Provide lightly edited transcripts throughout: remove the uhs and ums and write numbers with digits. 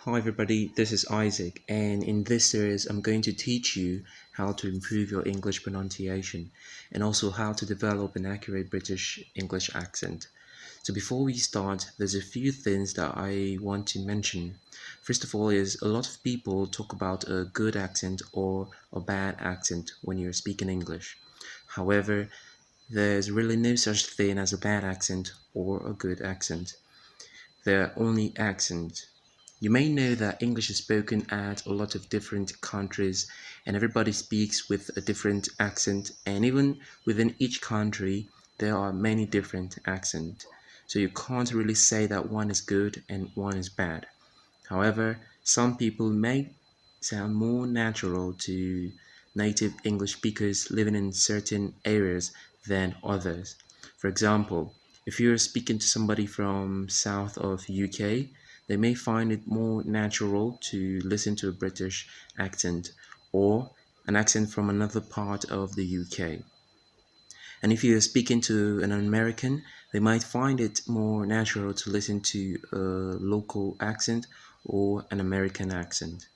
Hi everybody, this is Isaac, and in this series I'm going to teach you how to improve your English pronunciation and also how to develop an accurate British English accent. So before we start, there's a few things that I want to mention. First of all is a lot of people talk about a good accent or a bad accent when you're speaking English. However, there's really no such thing as a bad accent or a good accent. They're only accents. You may know that English is spoken at a lot of different countries and everybody speaks with a different accent, and even within each country there are many different accents. So you can't really say that one is good and one is bad. However, some people may sound more natural to native English speakers living in certain areas than others. For example, if you're speaking to somebody from south of UK, they may find it more natural to listen to a British accent or an accent from another part of the UK. And if you're speaking to an American, they might find it more natural to listen to a local accent or an American accent.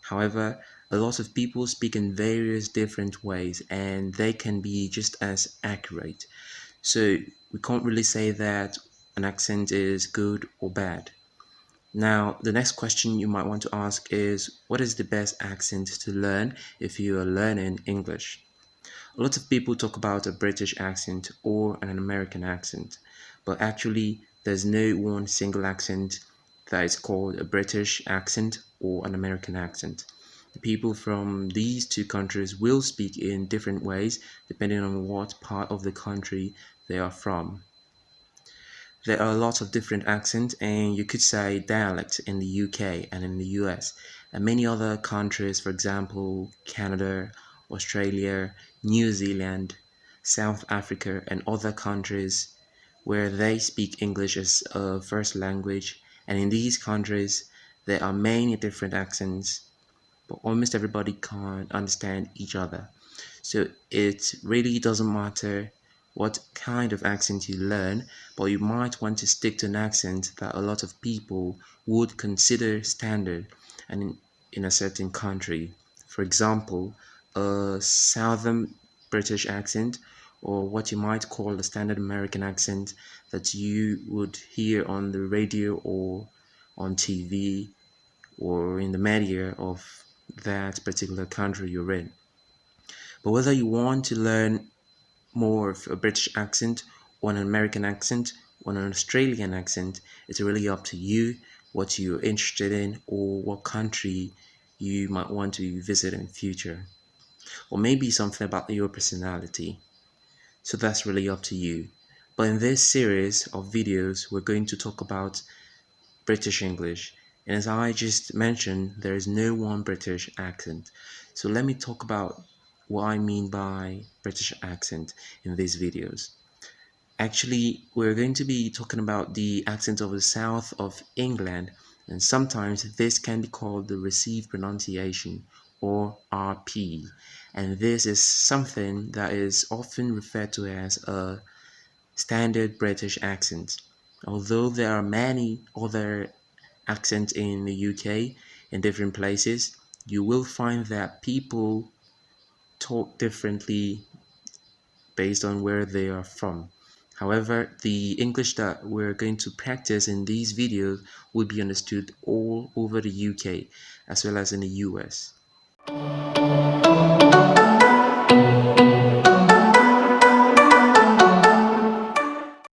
However, a lot of people speak in various different ways and they can be just as accurate. So we can't really say that an accent is good or bad. Now, the next question you might want to ask is, what is the best accent to learn if you are learning English? A lot of people talk about a British accent or an American accent, but actually there's no one single accent that is called a British accent or an American accent. The people from these two countries will speak in different ways depending on what part of the country they are from. There are lots of different accents, and you could say dialects in the UK and in the US, and many other countries, for example, Canada, Australia, New Zealand, South Africa, and other countries where they speak English as a first language. And in these countries, there are many different accents, but almost everybody can't understand each other. So it really doesn't matter what kind of accent you learn, but you might want to stick to an accent that a lot of people would consider standard and in a certain country. For example, a Southern British accent, or what you might call a standard American accent that you would hear on the radio or on TV or in the media of that particular country you're in. But whether you want to learn more of a British accent or an American accent or an Australian accent, it's really up to you what you're interested in or what country you might want to visit in future. Or maybe something about your personality. So that's really up to you. But in this series of videos, we're going to talk about British English. And as I just mentioned, there is no one British accent. So let me talk about what I mean by British accent in these videos. Actually, we're going to be talking about the accent of the south of England, and sometimes this can be called the received pronunciation or RP. And this is something that is often referred to as a standard British accent. Although there are many other accents in the UK in different places, you will find that people talk differently based on where they are from. However, the English that we're going to practice in these videos will be understood all over the UK as well as in the US.